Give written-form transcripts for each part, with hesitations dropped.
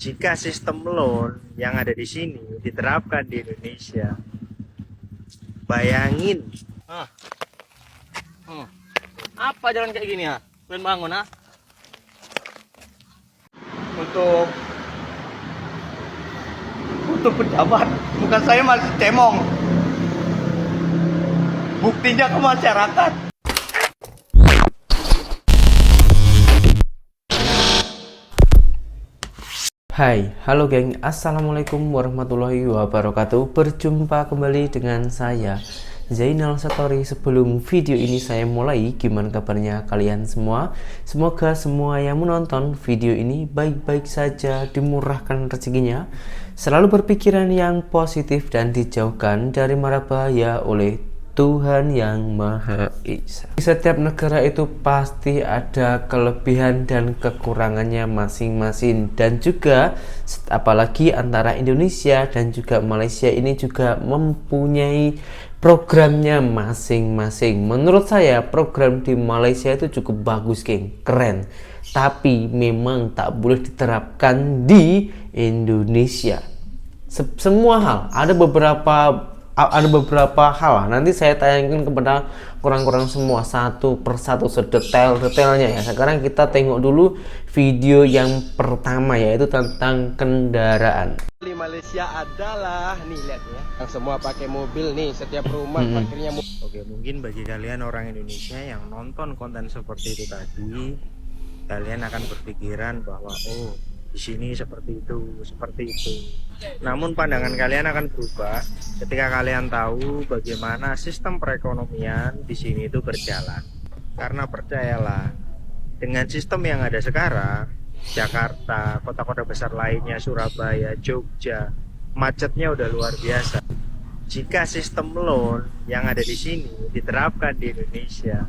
Jika sistem loan yang ada di sini diterapkan di Indonesia, bayangin. Ah. Apa jalan kayak gini ya? Kalian bangun ah? Untuk pejabat, bukan saya masih cemong. Buktinya ke masyarakat. Hai, halo geng, assalamualaikum warahmatullahi wabarakatuh. Berjumpa kembali dengan saya Zainal Satori. Sebelum video ini saya mulai, gimana kabarnya kalian semua? Semoga semua yang menonton video ini baik-baik saja, dimurahkan rezekinya, selalu berpikiran yang positif dan dijauhkan dari mara bahaya oleh Tuhan yang Maha Esa. Di setiap negara itu pasti ada kelebihan dan kekurangannya masing-masing, dan juga apalagi antara Indonesia dan juga Malaysia ini juga mempunyai programnya masing-masing. Menurut saya program di Malaysia itu cukup bagus, geng, keren. Tapi memang tak boleh diterapkan di Indonesia. Semua hal, ada beberapa hal nanti saya tayangkan kepada kurang-kurang semua satu persatu sedetail-detailnya ya. Sekarang kita tengok dulu video yang pertama, yaitu tentang kendaraan. Di Malaysia adalah nih, lihat ya, yang semua pakai mobil nih, setiap rumah parkirnya Oke, mungkin bagi kalian orang Indonesia yang nonton konten seperti itu tadi, kalian akan berpikiran bahwa oh, di sini seperti itu, seperti itu. Namun pandangan kalian akan berubah ketika kalian tahu bagaimana sistem perekonomian di sini itu berjalan. Karena percayalah, dengan sistem yang ada sekarang, Jakarta, kota-kota besar lainnya, Surabaya, Jogja, macetnya udah luar biasa. Jika sistem loan yang ada di sini diterapkan di Indonesia,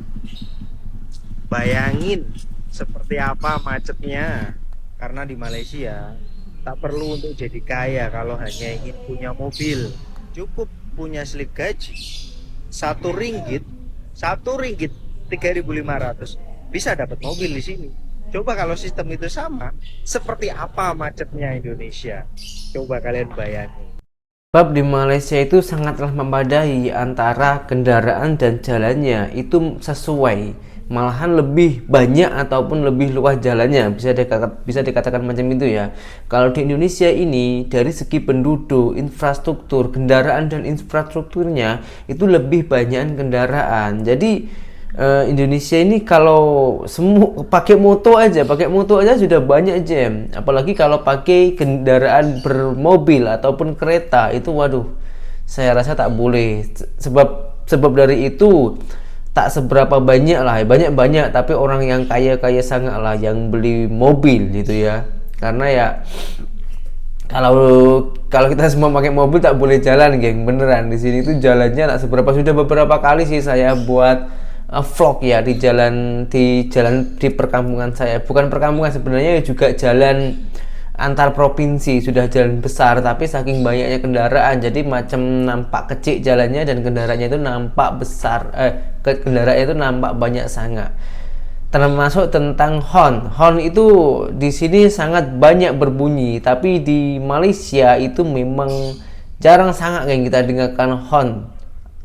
bayangin seperti apa macetnya. Karena di Malaysia tak perlu untuk jadi kaya kalau hanya ingin punya mobil. Cukup punya slip gaji RM1 3.500 bisa dapat mobil di sini. Coba kalau sistem itu sama, seperti apa macetnya Indonesia? Coba kalian bayangin. Sebab di Malaysia itu sangatlah memadai antara kendaraan dan jalannya itu sesuai, malahan lebih banyak ataupun lebih luas jalannya, bisa dikatakan macam itu ya. Kalau di Indonesia ini dari segi penduduk, infrastruktur, kendaraan dan infrastrukturnya itu lebih banyak kendaraan. Jadi Indonesia ini kalau semua pakai motor aja sudah banyak jam, apalagi kalau pakai kendaraan bermobil ataupun kereta itu, waduh, saya rasa tak boleh. Sebab dari itu tak seberapa banyak lah, banyak tapi orang yang kaya sangat lah yang beli mobil gitu ya. Karena ya kalau kita semua pakai mobil tak boleh jalan, geng, beneran. Di sini tuh jalannya tak seberapa. Sudah beberapa kali sih saya buat vlog ya di jalan di perkampungan saya. Bukan perkampungan sebenarnya, juga jalan antar provinsi, sudah jalan besar tapi saking banyaknya kendaraan jadi macam nampak kecil jalannya dan kendaraannya itu nampak besar, kendaraannya itu nampak banyak sangat. Termasuk tentang horn itu di sini sangat banyak berbunyi, tapi di Malaysia itu memang jarang sangat yang kita dengarkan horn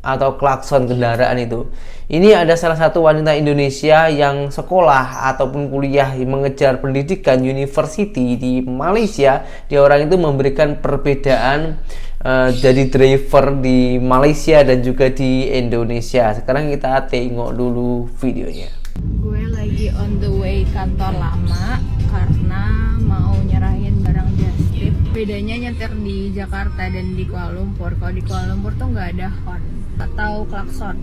atau klakson kendaraan itu. Ini ada salah satu wanita Indonesia yang sekolah ataupun kuliah mengejar pendidikan university di Malaysia. Dia orang itu memberikan perbedaan jadi driver di Malaysia dan juga di Indonesia. Sekarang kita tengok dulu videonya. Gue lagi on the way kantor lama karena mau nyerahin barang just tip. Bedanya nyetir di Jakarta dan di Kuala Lumpur. Kalau di Kuala Lumpur tuh nggak ada horn atau klakson.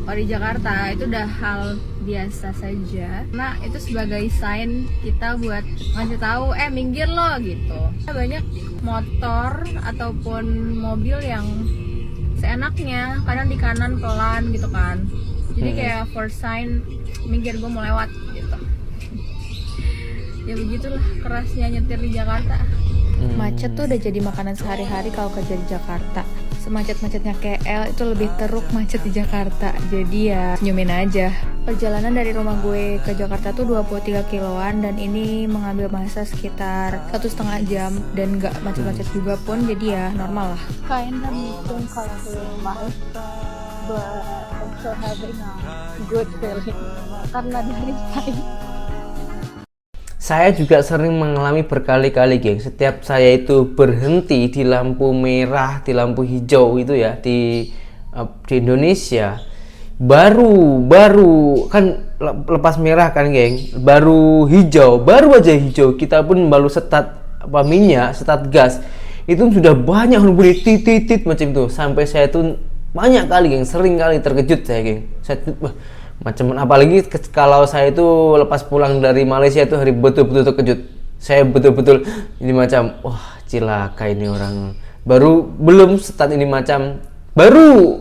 Kalau di Jakarta itu udah hal biasa saja. Nah, itu sebagai sign kita buat ngasih tahu, minggir lo gitu. Banyak motor ataupun mobil yang seenaknya, kadang di kanan pelan gitu kan. Jadi kayak for sign, minggir, gue mau lewat gitu. Ya begitulah kerasnya nyetir di Jakarta. Macet tuh udah jadi makanan sehari-hari kalau kerja di Jakarta. semacet-macetnya KL itu lebih teruk macet di Jakarta. Jadi ya senyumin aja. Perjalanan dari rumah gue ke Jakarta tuh 23 kiloan dan ini mengambil masa sekitar 1,5 jam dan gak macet-macet juga pun, jadi ya normal lah. Kinda missing kalau di rumah, but also having a good feeling karena dari tadi. Saya juga sering mengalami berkali-kali, geng. Setiap saya itu berhenti di lampu merah, di lampu hijau itu ya di Indonesia, baru kan lepas merah kan, geng. Baru hijau, baru aja hijau, kita pun baru setat minyak, setat gas, itu sudah banyak berbunyi titit macam itu. Sampai saya tuh banyak kali, geng, sering kali terkejut saya, geng. Saya macam, apalagi kalau saya itu lepas pulang dari Malaysia itu hari betul-betul terkejut. Saya betul-betul ini macam, wah cilaka ini orang. Belum start ini macam baru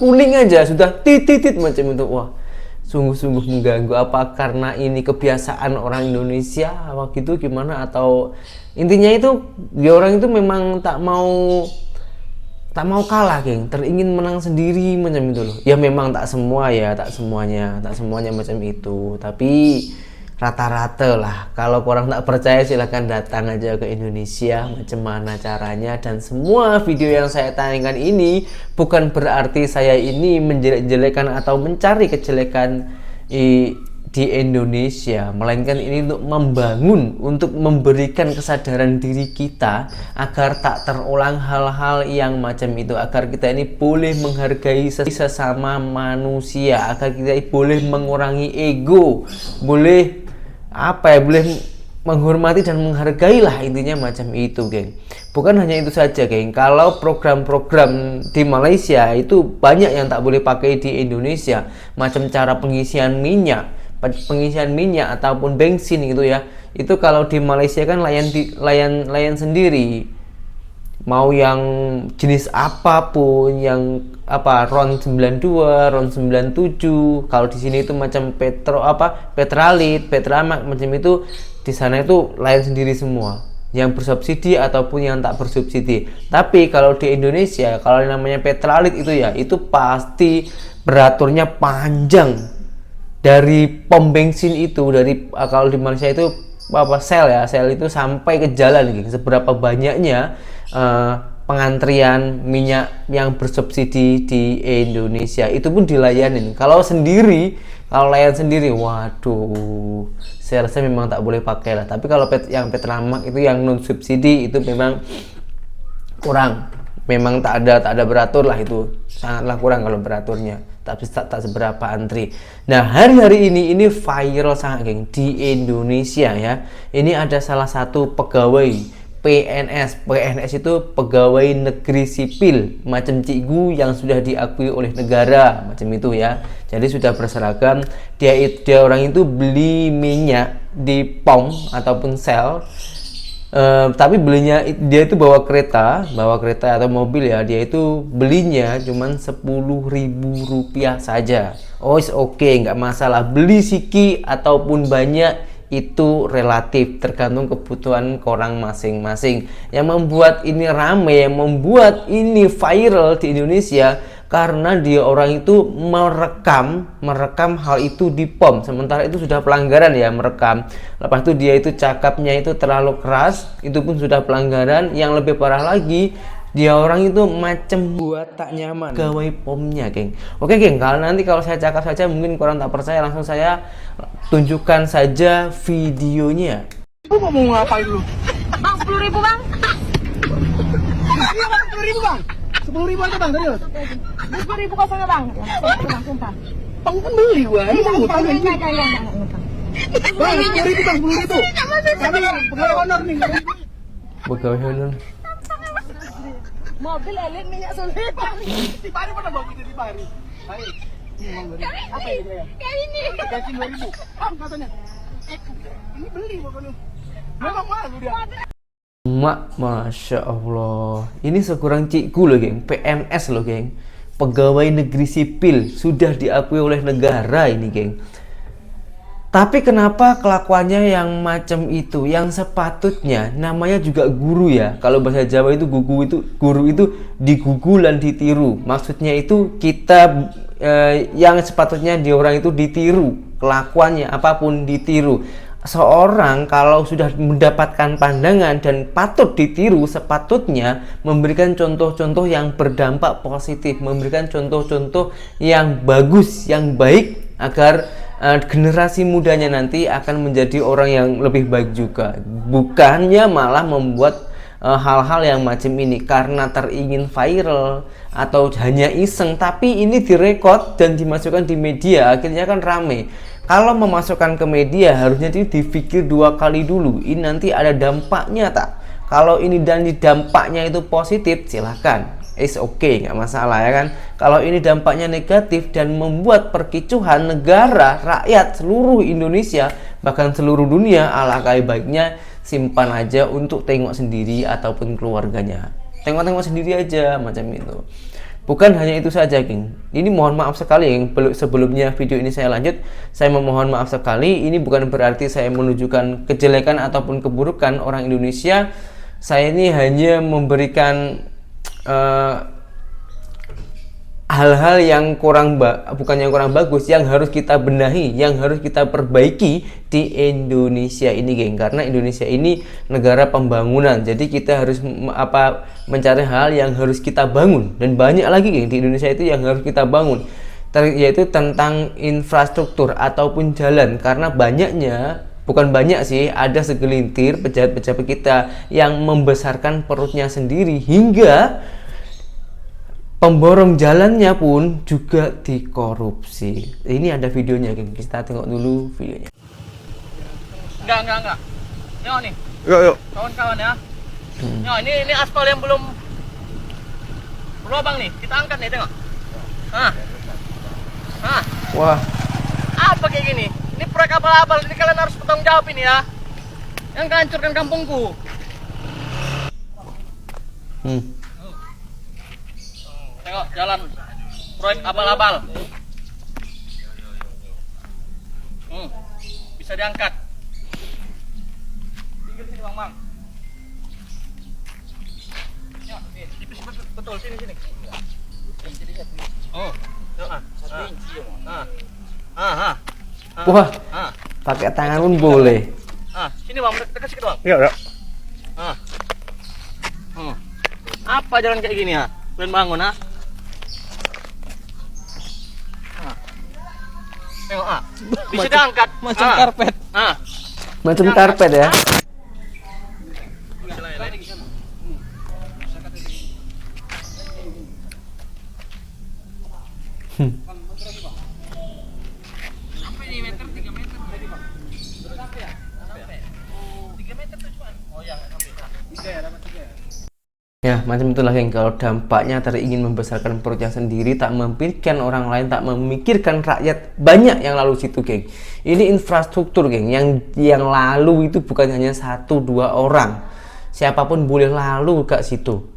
kuning aja sudah titit macam itu. Wah, sungguh-sungguh mengganggu. Apa karena ini kebiasaan orang Indonesia waktu itu gimana, atau intinya itu dia orang itu memang tak mau kalah, geng, teringin menang sendiri macam itu loh. Ya memang tak semuanya macam itu, tapi rata-rata lah. Kalau korang tak percaya silahkan datang aja ke Indonesia, macam mana caranya. Dan semua video yang saya tayangkan ini bukan berarti saya ini menjelek-jelekan atau mencari kejelekan di Indonesia, melainkan ini untuk membangun, untuk memberikan kesadaran diri kita agar tak terulang hal-hal yang macam itu, agar kita ini boleh menghargai sesama manusia, agar kita boleh mengurangi ego, boleh boleh menghormati dan menghargai lah, intinya macam itu, geng. Bukan hanya itu saja, geng. Kalau program-program di Malaysia itu banyak yang tak boleh pakai di Indonesia, macam cara pengisian minyak ataupun bensin gitu ya. Itu kalau di Malaysia kan layan sendiri, mau yang jenis apapun, yang RON 92, RON 97. Kalau di sini itu macam Petralit, Petramax macam itu, di sana itu layan sendiri semua, yang bersubsidi ataupun yang tak bersubsidi. Tapi kalau di Indonesia, kalau namanya Petralit itu ya, itu pasti beraturnya panjang. Dari pom bensin itu, kalau di Malaysia itu sel itu sampai ke jalan, gitu. Seberapa banyaknya pengantrian minyak yang bersubsidi di Indonesia, itu pun dilayanin. Kalau layan sendiri, waduh, saya rasa memang tak boleh pakai lah. Tapi kalau yang Petramax itu yang non subsidi itu memang kurang, memang tak ada beratur lah, itu sangatlah kurang kalau beraturnya. Tapi tak seberapa antri. Nah, hari-hari ini viral sangat, geng, di Indonesia ya. Ini ada salah satu pegawai PNS itu pegawai negeri sipil macam cikgu yang sudah diakui oleh negara macam itu ya. Jadi sudah berseragam. Dia orang itu beli minyak di pom ataupun sel. Tapi belinya dia itu bawa kereta atau mobil ya. Dia itu belinya cuman Rp10.000 saja. Oh, oke, nggak masalah. Beli siki ataupun banyak itu relatif, tergantung kebutuhan korang masing-masing. Yang membuat ini rame, yang membuat ini viral di Indonesia, karena dia orang itu merekam hal itu di pom, sementara itu sudah pelanggaran ya, merekam. Lepas itu dia itu cakapnya itu terlalu keras, itu pun sudah pelanggaran. Yang lebih parah lagi, dia orang itu macam buat tak nyaman pegawai pomnya, geng. Oke, geng, kalau saya cakap saja mungkin korang tak percaya, langsung saya tunjukkan saja videonya. Lu mau ngapain lu? Bang, 10.000 bang. Iya bang, 10.000 bang. 10.000 aja bang, serius. 10.000 kosongnya bang. Sumpah. Bang kan beli gua, ini mau ngutang kan? Jangan. Bang, 10.000 bang, 10.000. Kami pegawai honor nih. Pegawai honor. Mobil elit minyak sulit. Di Bari mana bang kita di Bari? Baik. Apa ini ya? Kayak ini. Gaji 2.000. Katanya. Ini beli pokoknya. Memang malu dia. Masya Allah, ini sekurang cikgu loh, geng, PNS loh, geng, pegawai negeri sipil, sudah diakui oleh negara ini, geng. Tapi kenapa kelakuannya yang macam itu? Yang sepatutnya namanya juga guru ya. Kalau bahasa Jawa itu guru itu digugu dan ditiru. Maksudnya itu kita yang sepatutnya di orang itu ditiru. Kelakuannya apapun ditiru. Seorang kalau sudah mendapatkan pandangan dan patut ditiru, sepatutnya memberikan contoh-contoh yang berdampak positif, memberikan contoh-contoh yang bagus, yang baik, agar generasi mudanya nanti akan menjadi orang yang lebih baik juga. Bukannya malah membuat hal-hal yang macam ini karena teringin viral atau hanya iseng, tapi ini direkod dan dimasukkan di media, akhirnya kan rame. Kalau memasukkan ke media harusnya dipikir 2 kali dulu, ini nanti ada dampaknya tak? Kalau ini dan dampaknya itu positif, silahkan, it's okay, nggak masalah ya kan. Kalau ini dampaknya negatif dan membuat perkicuhan negara, rakyat seluruh Indonesia, bahkan seluruh dunia, alangkah baiknya simpan aja untuk tengok sendiri ataupun keluarganya. Tengok-tengok sendiri aja macam itu. Bukan hanya itu saja, geng. Ini mohon maaf sekali, yang sebelumnya video ini saya lanjut, saya memohon maaf sekali. Ini bukan berarti saya menunjukkan kejelekan ataupun keburukan orang Indonesia. Saya ini hanya memberikan hal-hal yang kurang bukan yang kurang bagus, yang harus kita benahi, yang harus kita perbaiki di Indonesia ini, geng. Karena Indonesia ini negara pembangunan, jadi kita harus mencari hal yang harus kita bangun, dan banyak lagi, geng, di Indonesia itu yang harus kita bangun, yaitu tentang infrastruktur ataupun jalan. Karena bukan banyak sih, ada segelintir pejabat-pejabat kita yang membesarkan perutnya sendiri hingga pemborong jalannya pun juga dikorupsi. Ini ada videonya, geng. Kita tengok dulu videonya. Enggak. Tengok nih. Yuk. Kawan-kawan ya. Nah, ini aspal yang belum berlubang nih. Kita angkat nih, tengok. Wah, Apa kayak gini? Ini proyek abal-abal, ini kalian harus bertanggung jawab ini ya. Yang hancurkan kampungku. Tengok jalan proyek abal-abal. Bisa diangkat. Pinggir sini, Bang. Ya, tipis betul sini. Oh. wah, pakai tangan pun boleh. Sini Bang, dekat sikit Bang. Yuk. Apa jalan kayak gini ya? Kalian bangun Tengok bisa diangkat macam karpet. Macam karpet ya. Ya, macam itulah, geng. Kalau dampaknya ingin membesarkan perutnya sendiri, tak memikirkan orang lain, tak memikirkan rakyat, banyak yang lalu situ, geng. Ini infrastruktur, geng, yang lalu itu bukan hanya 1-2 orang, siapapun boleh lalu ke situ.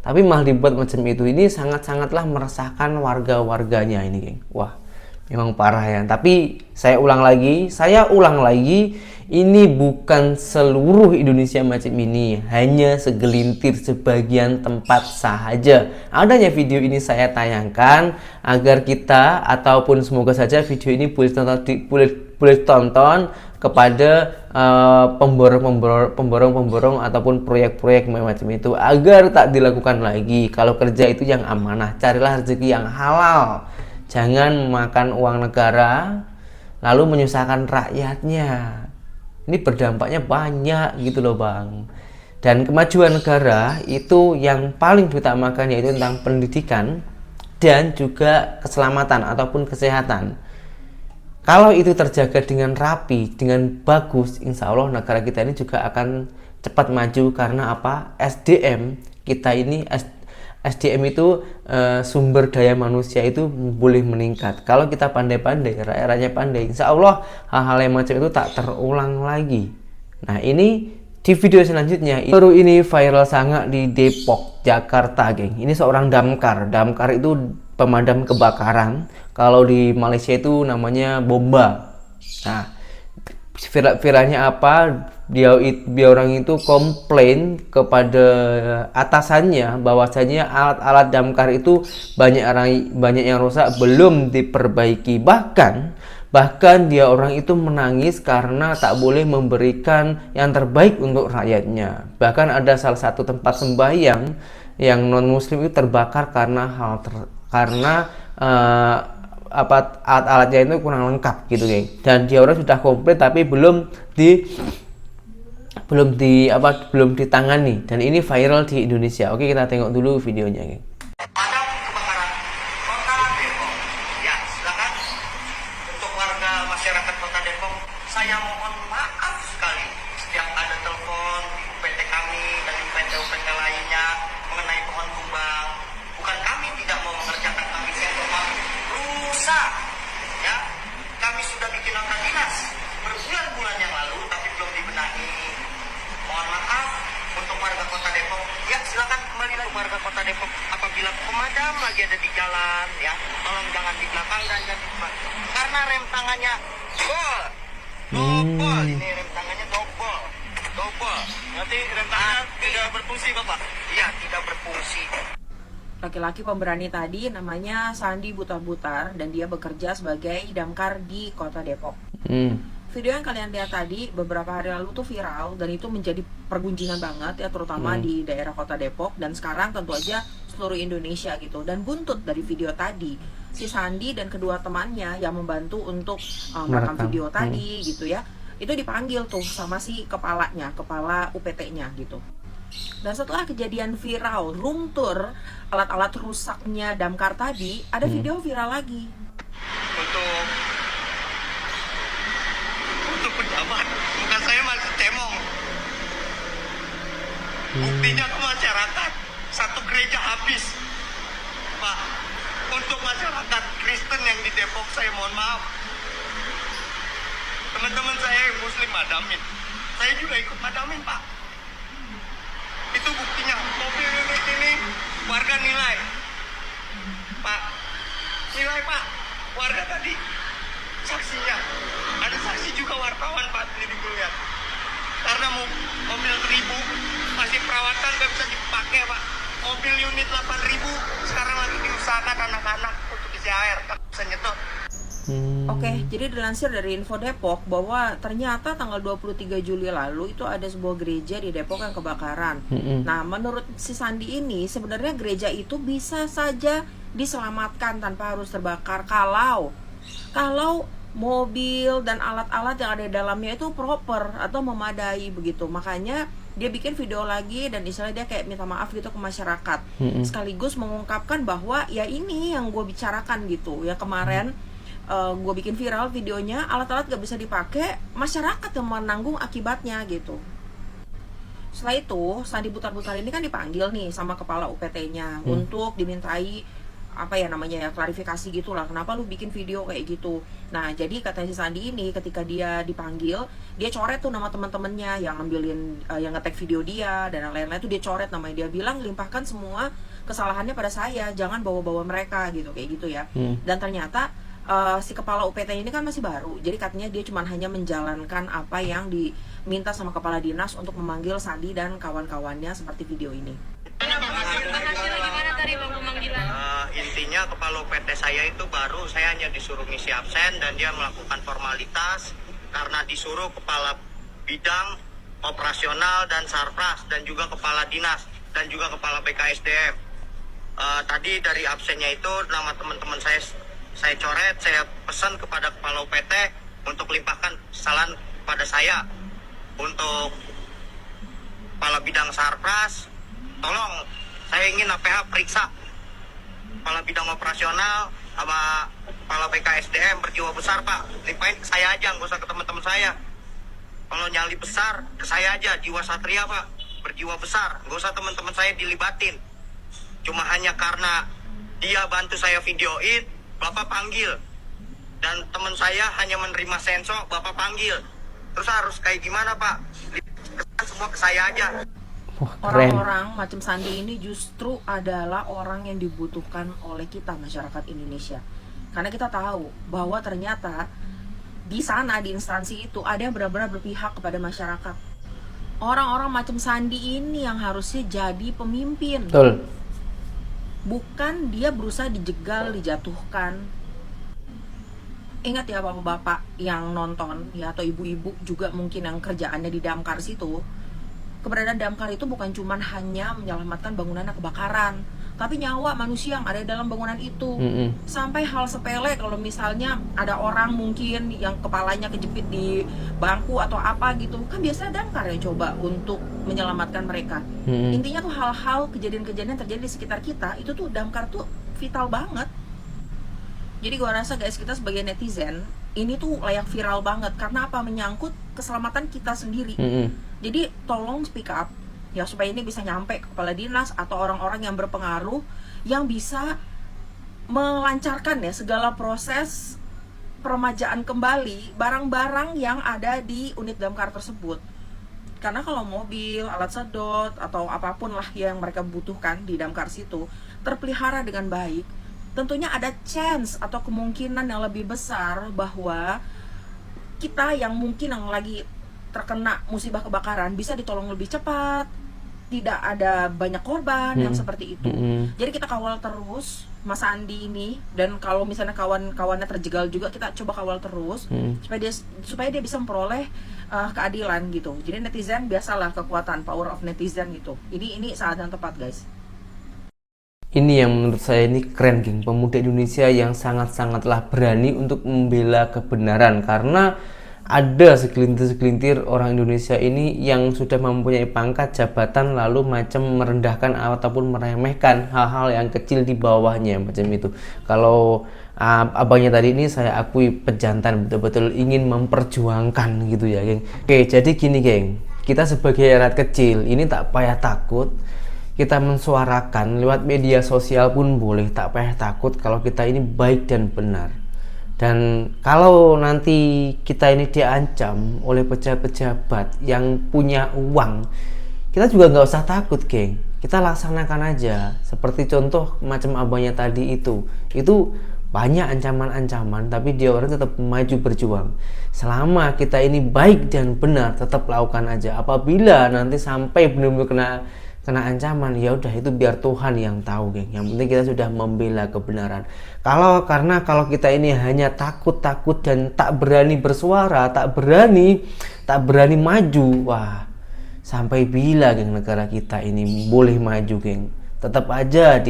Tapi malah dibuat macam itu. Ini sangat-sangatlah meresahkan warga-warganya ini, geng. Wah, memang parah ya. Tapi saya ulang lagi, ini bukan seluruh Indonesia macam ini, hanya segelintir, sebagian tempat sahaja. Adanya video ini saya tayangkan agar kita, ataupun semoga saja video ini boleh tonton kepada pemborong ataupun proyek-proyek macam itu, agar tak dilakukan lagi. Kalau kerja itu yang amanah, carilah rezeki yang halal, jangan makan uang negara lalu menyusahkan rakyatnya. Ini berdampaknya banyak gitu loh, Bang. Dan kemajuan negara itu yang paling diutamakan yaitu tentang pendidikan dan juga keselamatan ataupun kesehatan. Kalau itu terjaga dengan rapi, dengan bagus, insya Allah negara kita ini juga akan cepat maju. Karena apa? SDM kita ini, SDM itu sumber daya manusia itu boleh meningkat. Kalau kita pandai-pandai, rakyatnya pandai, insya Allah hal-hal yang macam itu tak terulang lagi. Nah, ini di video selanjutnya, baru ini viral sangat di Depok, Jakarta, geng. Ini seorang damkar. Damkar itu pemadam kebakaran. Kalau di Malaysia itu namanya bomba. Nah, viralnya apa, dia orang itu komplain kepada atasannya bahwasanya alat-alat damkar itu banyak yang rusak, belum diperbaiki. Bahkan dia orang itu menangis karena tak boleh memberikan yang terbaik untuk rakyatnya. Bahkan ada salah satu tempat sembahyang yang non muslim itu terbakar karena alat-alatnya itu kurang lengkap gitu, geng. Dan dia orang sudah komplain tapi belum ditangani, dan ini viral di Indonesia. Oke, kita tengok dulu videonya, geng. Padam kebakaran Kota Depok. Ya, silakan untuk warga masyarakat Kota Depok, saya mohon maaf sekali setiap ada telepon PT kami dan PT lainnya mengenai pohon tumbang. Bukan kami tidak mau mengerjakan, kami memang rusak. Ya, kami sudah bikin nota dinas berbulan-bulan yang lalu tapi belum dibenahi. Mohon maaf untuk warga Kota Depok. Ya, silakan kembali lagi warga Kota Depok. Apabila pemadam lagi ada di jalan, ya, tolong jangan di belakang dan jangan di depan. Karena rem tangannya double. Ini rem tangannya double. Nanti rem tangannya tidak berfungsi, Bapak. Iya, tidak berfungsi. Laki-laki pemberani tadi namanya Sandi Butar-Butar dan dia bekerja sebagai damkar di Kota Depok. Video yang kalian lihat tadi beberapa hari lalu tuh viral dan itu menjadi pergunjingan banget ya, terutama di daerah Kota Depok, dan sekarang tentu aja seluruh Indonesia gitu. Dan buntut dari video tadi, si Sandi dan kedua temannya yang membantu untuk merekam video tadi gitu ya, itu dipanggil tuh sama si kepala UPT-nya gitu. Dan setelah kejadian viral room tour alat-alat rusaknya damkar tadi, ada video viral lagi. Untuk pejabat, bukan saya masih cemong. Buktinya ke masyarakat, satu gereja habis, Pak. Untuk masyarakat Kristen yang di Depok, saya mohon maaf. Teman-teman saya yang Muslim madamin, saya juga ikut madamin, Pak. Itu buktinya, mobil unit ini warga nilai, Pak. Nilai, Pak. Warga tadi saksinya, ada saksi juga wartawan, Pak. Ini dilihat. Karena mobil 1000 masih perawatan gak bisa dipakai, Pak. Mobil unit 8000 sekarang lagi diusahakan anak-anak untuk isi air, tak bisa nyedot. Oke, jadi dilansir dari Info Depok bahwa ternyata tanggal 23 Juli lalu itu ada sebuah gereja di Depok yang kebakaran. Nah, menurut si Sandi ini sebenarnya gereja itu bisa saja diselamatkan tanpa harus terbakar kalau mobil dan alat-alat yang ada di dalamnya itu proper atau memadai begitu. Makanya dia bikin video lagi dan istilahnya dia kayak minta maaf gitu ke masyarakat. Sekaligus mengungkapkan bahwa ya ini yang gue bicarakan gitu ya kemarin. Gue bikin viral videonya, alat-alat gak bisa dipakai, masyarakat yang menanggung akibatnya gitu. Setelah itu, Sandi Butar-Butar ini kan dipanggil nih sama kepala UPT-nya untuk dimintai klarifikasi gitulah, kenapa lu bikin video kayak gitu. Nah, jadi katanya si Sandi ini ketika dia dipanggil, dia coret tuh nama teman-temannya yang ngambilin yang nge-tag video dia dan lain-lain tuh dia coret namanya. Dia bilang limpahkan semua kesalahannya pada saya, jangan bawa-bawa mereka gitu, kayak gitu ya. Dan ternyata si kepala UPT ini kan masih baru, jadi katanya dia cuma hanya menjalankan apa yang diminta sama kepala dinas untuk memanggil Sandi dan kawan-kawannya seperti video ini. Intinya kepala UPT saya itu baru, saya hanya disuruh ngisi absen dan dia melakukan formalitas karena disuruh kepala bidang operasional dan sarpras dan juga kepala dinas dan juga kepala BKSDM. Tadi dari absennya itu nama teman-teman saya coret, saya pesan kepada kepala UPT untuk limpahkan kesalahan pada saya. Untuk kepala bidang sarpras, tolong saya ingin APH periksa kepala bidang operasional sama kepala BKSDM berjiwa besar, Pak. Limpahin ke saya aja, nggak usah ke teman-teman saya. Kalau nyali besar, ke saya aja, jiwa satria, Pak. Berjiwa besar, nggak usah teman-teman saya dilibatin. Cuma hanya karena dia bantu saya videoin, Bapak panggil. Dan teman saya hanya menerima sensor, Bapak panggil. Terus harus kayak gimana, Pak? Semua ke saya aja. Orang-orang macam Sandi ini justru adalah orang yang dibutuhkan oleh kita masyarakat Indonesia. Karena kita tahu bahwa ternyata di sana, di instansi itu ada yang benar-benar berpihak kepada masyarakat. Orang-orang macam Sandi ini yang harusnya jadi pemimpin. Betul. Bukan dia berusaha dijegal, dijatuhkan. Ingat ya bapak-bapak yang nonton ya, atau ibu-ibu juga mungkin yang kerjaannya di damkar situ. Keberadaan damkar itu bukan cuma hanya menyelamatkan bangunan yang kebakaran, tapi nyawa manusia yang ada dalam bangunan itu. Sampai hal sepele, kalau misalnya ada orang mungkin yang kepalanya kejepit di bangku atau apa gitu, kan biasanya damkar yang coba untuk menyelamatkan mereka. Intinya tuh hal-hal kejadian-kejadian yang terjadi di sekitar kita, itu tuh damkar tuh vital banget. Jadi gua rasa guys, kita sebagai netizen ini tuh layak viral banget. Karena apa? Menyangkut keselamatan kita sendiri. Jadi tolong speak up ya, supaya ini bisa nyampe ke kepala dinas atau orang-orang yang berpengaruh yang bisa melancarkan ya segala proses peremajaan kembali barang-barang yang ada di unit damkar tersebut. Karena kalau mobil, alat sedot atau apapun lah yang mereka butuhkan di damkar situ terpelihara dengan baik, tentunya ada chance atau kemungkinan yang lebih besar bahwa kita yang mungkin yang lagi terkena musibah kebakaran bisa ditolong lebih cepat, tidak ada banyak korban yang seperti itu. Jadi kita kawal terus Mas Andi ini, dan kalau misalnya kawan-kawannya terjegal juga kita coba kawal terus supaya dia bisa memperoleh keadilan gitu. Jadi netizen biasalah kekuatan power of netizen gitu. Ini saat yang tepat guys. Ini yang menurut saya ini keren geng, pemuda Indonesia yang sangat-sangatlah berani untuk membela kebenaran. Karena ada segelintir orang Indonesia ini yang sudah mempunyai pangkat jabatan lalu macam merendahkan ataupun meremehkan hal-hal yang kecil di bawahnya macam itu. Kalau abangnya tadi ini saya akui pejantan, betul-betul ingin memperjuangkan gitu ya geng. Oke, jadi gini geng, kita sebagai rakyat kecil ini tak payah takut. Kita mensuarakan lewat media sosial pun boleh, tak payah takut kalau kita ini baik dan benar. Dan kalau nanti kita ini diancam oleh pejabat-pejabat yang punya uang, kita juga nggak usah takut geng, kita laksanakan aja. Seperti contoh macam abangnya tadi itu banyak ancaman-ancaman, tapi dia orang tetap maju berjuang. Selama kita ini baik dan benar, tetap lakukan aja. Apabila nanti sampai benar-benar kena ancaman, ya udah itu biar Tuhan yang tahu geng. Yang penting kita sudah membela kebenaran. Karena kalau kita ini hanya takut dan tak berani bersuara, tak berani maju, wah, sampai bila geng negara kita ini boleh maju geng? Tetap aja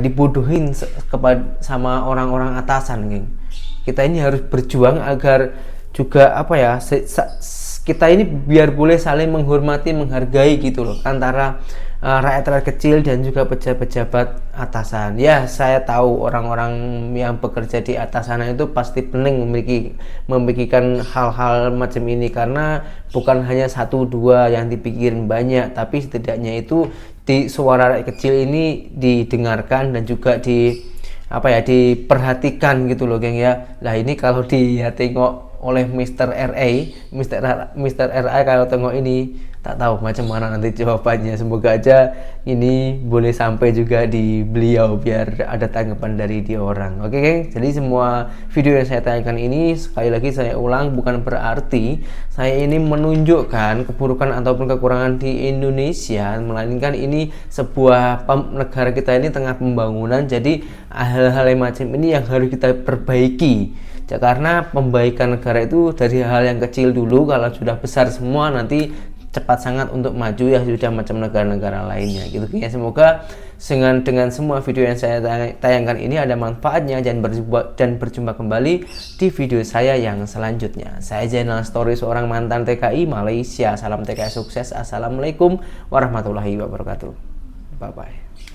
dibodohin sama orang-orang atasan geng. Kita ini harus berjuang agar juga kita ini biar boleh saling menghormati, menghargai gitu loh, antara rakyat kecil dan juga pejabat-pejabat atasan. Ya, saya tahu orang-orang yang bekerja di atas sana itu pasti pening memikirkan hal-hal macam ini, karena bukan hanya 1-2 yang dipikirin, banyak, tapi setidaknya itu di suara rakyat kecil ini didengarkan dan juga diperhatikan gitu loh geng ya. Lah ini kalau tengok oleh Mr. RA kalau tengok ini, tak tahu macam mana nanti jawabannya. Semoga aja ini boleh sampai juga di beliau biar ada tanggapan dari dia orang. Oke geng, jadi semua video yang saya tanyakan ini, sekali lagi saya ulang, bukan berarti saya ini menunjukkan keburukan ataupun kekurangan di Indonesia, melainkan ini sebuah negara kita ini tengah pembangunan. Jadi hal-hal yang macam ini yang harus kita perbaiki. Karena pembaikan negara itu dari hal yang kecil dulu, kalau sudah besar semua nanti cepat sangat untuk maju ya, sudah macam negara-negara lainnya gitu ya. Semoga dengan semua video yang saya tayangkan ini ada manfaatnya, dan berjumpa kembali di video saya yang selanjutnya. Saya Zainal Story, seorang mantan TKI Malaysia. Salam TKI sukses. Assalamualaikum warahmatullahi wabarakatuh. Bye bye.